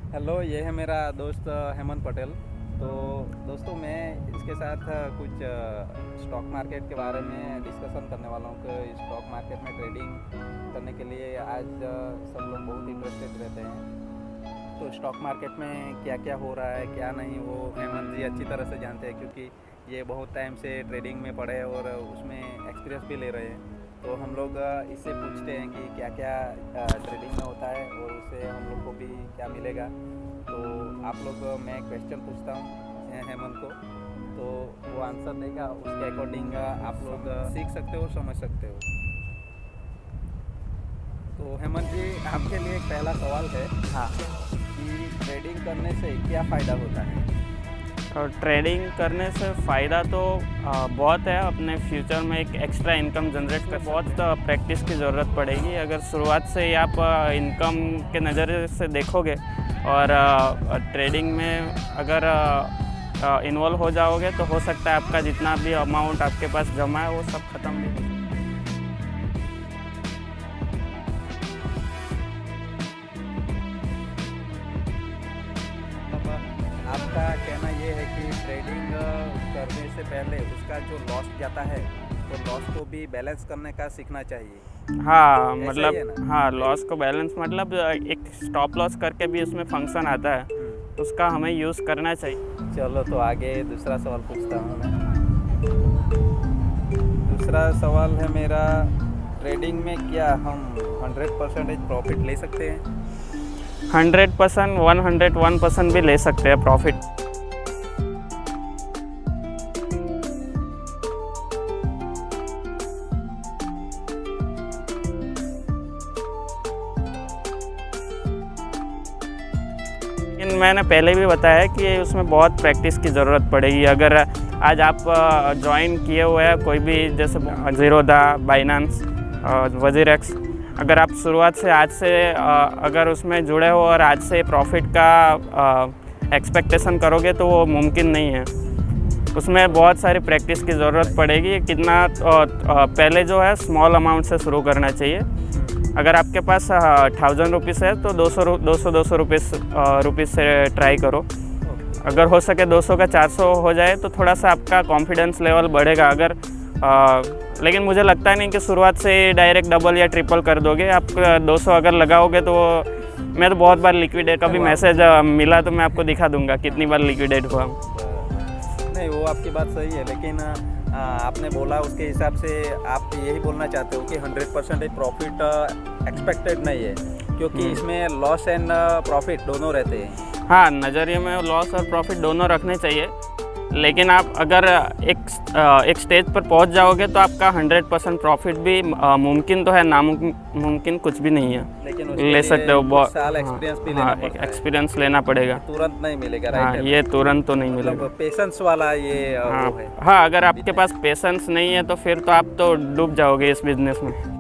Hello, ये है मेरा दोस्त हेमंत पटेल। तो दोस्तों, मैं इसके साथ कुछ स्टॉक मार्केट के बारे में डिस्कशन करने वाला हूँ कि स्टॉक मार्केट में ट्रेडिंग करने के लिए आज सब लोग बहुत इंटरेस्टेड रहते हैं। तो स्टॉक मार्केट में क्या क्या हो रहा है, क्या नहीं, वो हेमंत जी अच्छी तरह से जानते हैं, क्योंकि ये बहुत टाइम से ट्रेडिंग में पड़े और उसमें एक्सपीरियंस भी ले रहे हैं। तो हम लोग इससे पूछते हैं कि क्या क्या ट्रेडिंग में होता है और उससे हम लोग को भी क्या मिलेगा। तो आप लोग, मैं क्वेश्चन पूछता हूँ हेमंत को, तो वो आंसर देगा, उसके अकॉर्डिंग आप लोग सीख सकते हो, समझ सकते हो। तो हेमंत जी, आपके लिए एक पहला सवाल है। हाँ। कि ट्रेडिंग करने से क्या फ़ायदा होता है? और ट्रेडिंग करने से फ़ायदा तो बहुत है। अपने फ्यूचर में एक एक्स्ट्रा इनकम जनरेट कर बहुत प्रैक्टिस की ज़रूरत पड़ेगी। अगर शुरुआत से ही आप इनकम के नज़रिए से देखोगे और ट्रेडिंग में अगर इन्वॉल्व हो जाओगे तो हो सकता है आपका जितना भी अमाउंट आपके पास जमा है वो सब ख़त्म भी हो सकता है। मतलब आपका कहना ये है कि ट्रेडिंग करने से पहले उसका जो लॉस जाता है, तो लॉस को भी बैलेंस करने का सीखना चाहिए। हाँ, ऐसा ही है मतलब ना? हाँ, लॉस को बैलेंस मतलब एक स्टॉप लॉस करके भी उसमें फंक्शन आता है, उसका हमें यूज़ करना चाहिए। चलो, तो आगे दूसरा सवाल पूछता हूँ मैं। दूसरा सवाल है मेरा, ट्रेडिंग में क्या हम 100% प्रॉफिट ले सकते हैं? 100%, 101% भी ले सकते हैं प्रॉफिट। लेकिन मैंने पहले भी बताया कि उसमें बहुत प्रैक्टिस की ज़रूरत पड़ेगी। अगर आज आप ज्वाइन किए हुए हैं कोई भी, जैसे ज़ीरोधा, बाइनेंस, वजीरेक्स, अगर आप शुरुआत से आज से अगर उसमें जुड़े हो और आज से प्रॉफिट का एक्सपेक्टेशन करोगे तो वो मुमकिन नहीं है। उसमें बहुत सारी प्रैक्टिस की ज़रूरत पड़ेगी। कितना पहले जो है स्मॉल अमाउंट से शुरू करना चाहिए। अगर आपके पास 1000 रुपीज़ है तो 200 रुपीज़ से ट्राई करो। अगर हो सके 200 का 400 हो जाए तो थोड़ा सा आपका कॉन्फिडेंस लेवल बढ़ेगा। अगर लेकिन मुझे लगता नहीं कि शुरुआत से डायरेक्ट डबल या ट्रिपल कर दोगे। आप 200 अगर लगाओगे तो मैं तो बहुत बार लिक्विडेट, कभी मैसेज मिला तो मैं आपको दिखा दूंगा कितनी बार लिक्विडेट हुआ। नहीं, वो आपकी बात सही है, लेकिन आपने बोला उसके हिसाब से आप यही बोलना चाहते हो कि 100% प्रॉफिट एक्सपेक्टेड नहीं है, क्योंकि इसमें लॉस एंड प्रॉफिट दोनों रहते हैं। हाँ, नज़रिए में लॉस और प्रॉफिट दोनों रखने चाहिए, लेकिन आप अगर एक स्टेज पर पहुंच जाओगे तो आपका 100% प्रॉफिट भी मुमकिन तो है, नामुमकिन कुछ भी नहीं है। लेकिन ले सकते हो। बहुत साल एक्सपीरियंस भी लेना हाँ, पड़ता है। एक्सपीरियंस लेना पड़ेगा। तुरंत नहीं मिलेगा, हाँ, राइट? ये तुरंत तो नहीं मतलब मिलेगा। पेशेंस वाला ये हाँ वो है। हाँ, अगर आपके पास पेशेंस नहीं है तो फिर तो आप तो डूब जाओगे इस बिजनेस में।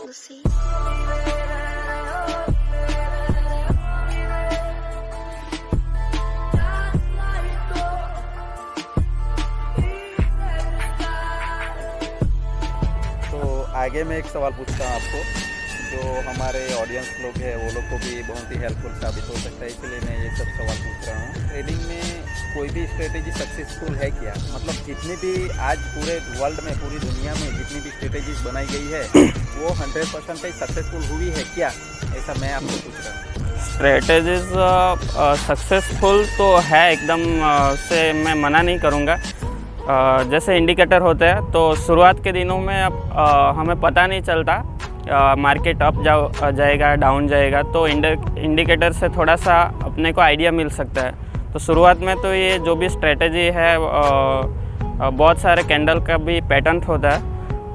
Lucy. तो आगे मैं एक सवाल पूछता हूँ आपको, जो हमारे ऑडियंस लोग हैं वो लोग को भी बहुत ही हेल्पफुल साबित हो सकता है, इसलिए मैं ये सब सवाल पूछ रहा हूँ। ट्रेडिंग में कोई भी स्ट्रेटेजी सक्सेसफुल है क्या? मतलब जितनी भी आज पूरे वर्ल्ड में, पूरी दुनिया में जितनी भी स्ट्रेटेजीज बनाई गई है वो 100% सक्सेसफुल हुई है क्या? ऐसा मैं आपको पूछ रहा हूँ। स्ट्रेटेजीज सक्सेसफुल तो है एकदम, से मैं मना नहीं करूँगा। जैसे इंडिकेटर होते हैं तो शुरुआत के दिनों में अब हमें पता नहीं चलता मार्केट अप जाएगा, डाउन जाएगा, तो इंडिकेटर से थोड़ा सा अपने को आइडिया मिल सकता है। तो शुरुआत में तो ये जो भी स्ट्रेटजी है बहुत सारे कैंडल का भी पैटर्न होता है,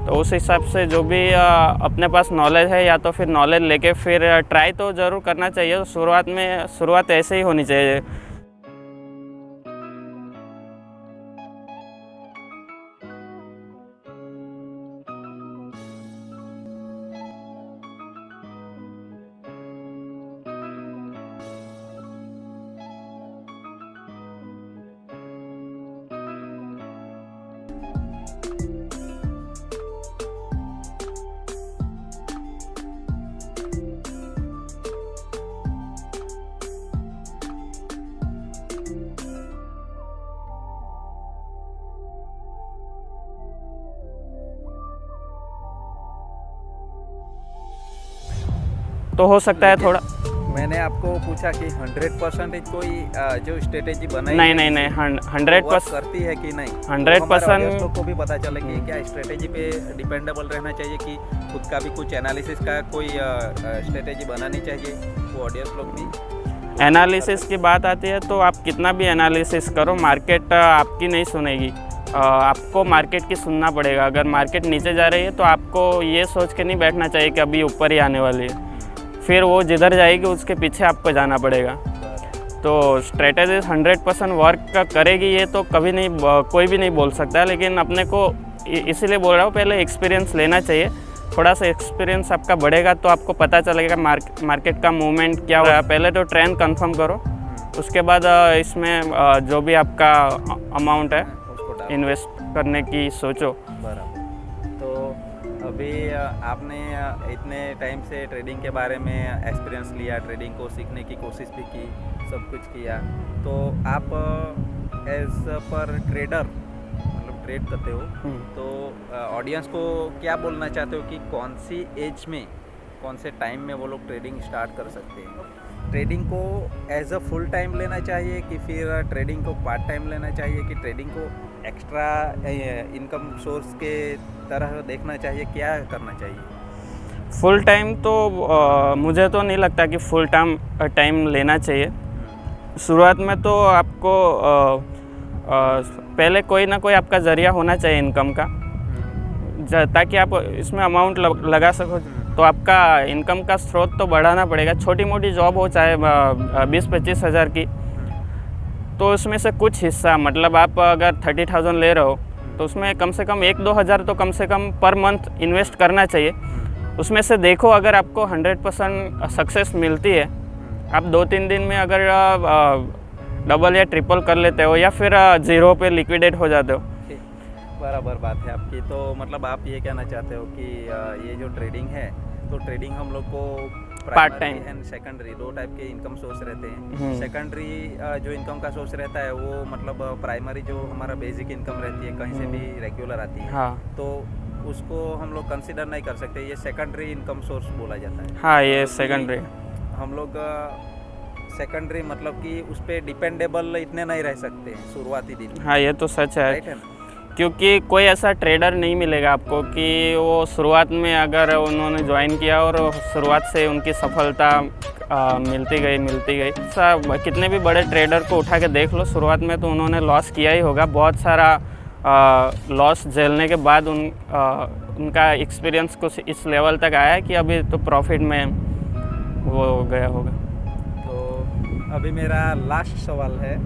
तो उस हिसाब से जो भी अपने पास नॉलेज है या तो फिर नॉलेज लेके फिर ट्राई तो ज़रूर करना चाहिए। तो शुरुआत ऐसे ही होनी चाहिए। तो हो सकता है थोड़ा। मैंने आपको पूछा कि 100% कोई जो स्ट्रेटेजी बनाई नहीं है, नहीं नहीं, 100% करती है कि नहीं, 100% लोग को भी पता चले कि क्या स्ट्रेटेजी पे डिपेंडेबल रहना चाहिए कि खुद का भी कुछ एनालिसिस का कोई स्ट्रेटेजी बनानी चाहिए, वो ऑडियंस लोग भी। एनालिसिस की बात आती है तो आप कितना भी एनालिसिस करो, मार्केट आपकी नहीं सुनेगी। आपको मार्केट की सुनना पड़ेगा। अगर मार्केट नीचे जा रही है तो आपको ये सोच के नहीं बैठना चाहिए कि अभी ऊपर ही आने वाली है, फिर वो जिधर जाएगी उसके पीछे आपको जाना पड़ेगा। तो स्ट्रेटेजी 100% वर्क करेगी ये तो कभी नहीं, कोई भी नहीं बोल सकता। लेकिन अपने को इसीलिए बोल रहा हूँ, पहले एक्सपीरियंस लेना चाहिए। थोड़ा सा एक्सपीरियंस आपका बढ़ेगा तो आपको पता चलेगा मार्केट का मूवमेंट क्या हो रहा है। पहले तो ट्रेंड कंफर्म करो, उसके बाद इसमें जो भी आपका अमाउंट है इन्वेस्ट करने की सोचो। बराबर। तो अभी आपने इतने टाइम से ट्रेडिंग के बारे में एक्सपीरियंस लिया, ट्रेडिंग को सीखने की कोशिश भी की, सब कुछ किया, तो आप एज पर ट्रेडर मतलब ट्रेड करते हो, तो ऑडियंस को क्या बोलना चाहते हो कि कौन सी एज में, कौन से टाइम में वो लोग ट्रेडिंग स्टार्ट कर सकते हैं? ट्रेडिंग को एज अ फुल टाइम लेना चाहिए कि फिर ट्रेडिंग को पार्ट टाइम लेना चाहिए कि ट्रेडिंग को एक्स्ट्रा इनकम सोर्स के तरह देखना चाहिए, क्या करना चाहिए? फुल टाइम तो मुझे तो नहीं लगता कि फुल टाइम लेना चाहिए। शुरुआत में तो आपको पहले कोई ना कोई आपका ज़रिया होना चाहिए इनकम का, ताकि आप इसमें अमाउंट लगा सको। तो आपका इनकम का स्रोत तो बढ़ाना पड़ेगा। छोटी मोटी जॉब हो चाहे 20-25 हज़ार की, तो उसमें से कुछ हिस्सा, मतलब आप अगर 30,000 ले रहे हो तो उसमें कम से कम 1-2 हज़ार तो कम से कम पर मंथ इन्वेस्ट करना चाहिए। उसमें से देखो अगर आपको 100% सक्सेस मिलती है, आप 2-3 दिन में अगर डबल या ट्रिपल कर लेते हो या फिर ज़ीरो पे लिक्विडेट हो जाते हो। बराबर बात है आपकी। तो मतलब आप ये कहना चाहते हो कि ये जो ट्रेडिंग है, तो ट्रेडिंग हम लोग को part time and secondary 2 type के इनकम सोर्स रहते हैं। सेकेंडरी जो इनकम का सोर्स रहता है वो मतलब प्राइमरी जो हमारा बेसिक इनकम रहती है, कहीं से भी रेगुलर आती है, हाँ, तो उसको हम लोग कंसिडर नहीं कर सकते, ये सेकेंडरी इनकम सोर्स बोला जाता है। हाँ, ये सेकेंडरी। हम लोग सेकेंडरी मतलब कि उस पर डिपेंडेबल इतने नहीं रह सकते शुरुआती दिन। हाँ, ये तो सच है, राइट है ना? क्योंकि कोई ऐसा ट्रेडर नहीं मिलेगा आपको कि वो शुरुआत में अगर उन्होंने ज्वाइन किया और शुरुआत से उनकी सफलता मिलती गई। कितने भी बड़े ट्रेडर को उठा के देख लो, शुरुआत में तो उन्होंने लॉस किया ही होगा। बहुत सारा लॉस झेलने के बाद उनका एक्सपीरियंस कुछ इस लेवल तक आया है कि अभी तो प्रॉफिट में वो गया होगा। तो अभी मेरा लास्ट सवाल है।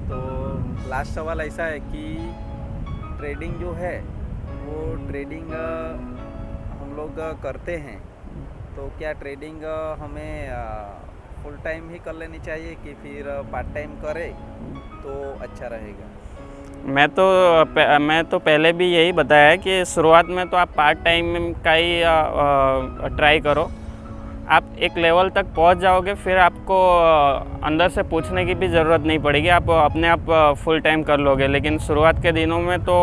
तो लास्ट सवाल ऐसा है कि ट्रेडिंग जो है वो ट्रेडिंग हम लोग करते हैं, तो क्या ट्रेडिंग हमें फुल टाइम ही कर लेनी चाहिए कि फिर पार्ट टाइम करें तो अच्छा रहेगा? मैं तो पहले भी यही बताया है कि शुरुआत में तो आप पार्ट टाइम का ही ट्राई करो। आप एक लेवल तक पहुंच जाओगे, फिर आपको अंदर से पूछने की भी ज़रूरत नहीं पड़ेगी, आप अपने आप फुल टाइम कर लोगे। लेकिन शुरुआत के दिनों में तो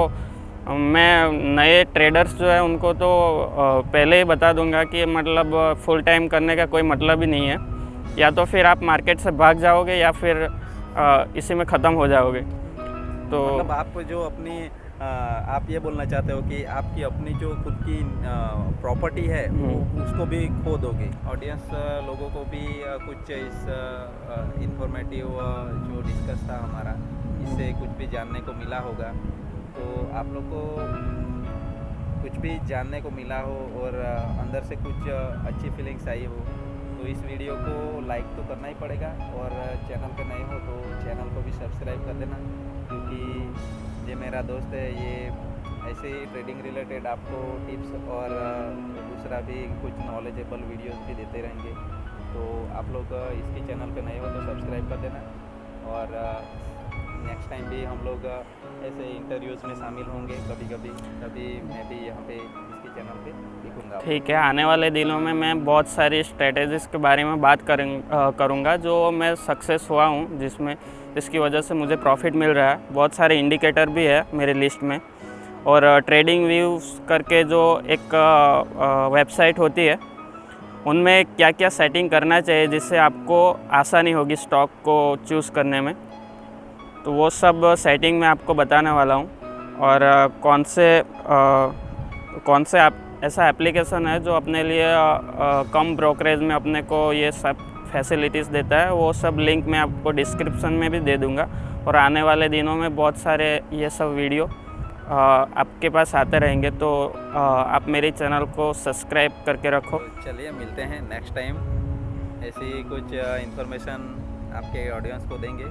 मैं नए ट्रेडर्स जो है उनको तो पहले ही बता दूंगा कि मतलब फुल टाइम करने का कोई मतलब ही नहीं है। या तो फिर आप मार्केट से भाग जाओगे या फिर इसी में ख़त्म हो जाओगे। तो मतलब आप जो अपनी आप ये बोलना चाहते हो कि आपकी अपनी जो खुद की प्रॉपर्टी है वो उसको भी खो दोगे? ऑडियंस लोगों को भी कुछ इस इंफॉर्मेटिव जो डिस्कस था हमारा, इससे कुछ भी जानने को मिला होगा। तो आप लोग को कुछ भी जानने को मिला हो और अंदर से कुछ अच्छी फीलिंग्स आई हो, तो इस वीडियो को लाइक तो करना ही पड़ेगा। और चैनल पे नए हो तो चैनल को भी सब्सक्राइब कर देना, क्योंकि ये मेरा दोस्त है, ये ऐसे ही ट्रेडिंग रिलेटेड आपको टिप्स और दूसरा भी कुछ नॉलेजेबल वीडियोस भी देते रहेंगे। तो आप लोग इसके चैनल पे नए हो तो सब्सक्राइब कर देना। और नेक्स्ट टाइम भी हम लोग ऐसे इंटरव्यूज़ में शामिल होंगे कभी मैं भी यहाँ पे इसके चैनल पे दिखूँगा। ठीक है, आने वाले दिनों में मैं बहुत सारी स्ट्रेटेजीज़ के बारे में बात करूँगा जो मैं सक्सेस हुआ हूँ, जिसकी वजह से मुझे प्रॉफिट मिल रहा है। बहुत सारे इंडिकेटर भी है मेरी लिस्ट में। और ट्रेडिंग व्यूज़ करके जो एक वेबसाइट होती है, उनमें क्या क्या सेटिंग करना चाहिए जिससे आपको आसानी होगी स्टॉक को चूज़ करने में, तो वो सब सेटिंग मैं आपको बताने वाला हूँ। और कौन से ऐसा एप्लीकेशन है जो अपने लिए कम ब्रोकरेज में अपने को ये सब फैसिलिटीज़ देता है, वो सब लिंक मैं आपको डिस्क्रिप्शन में भी दे दूँगा। और आने वाले दिनों में बहुत सारे ये सब वीडियो आपके पास आते रहेंगे, तो आप मेरे चैनल को सब्सक्राइब करके रखो। चलिए मिलते हैं नेक्स्ट टाइम, ऐसी कुछ इन्फॉर्मेशन आपके ऑडियंस को देंगे।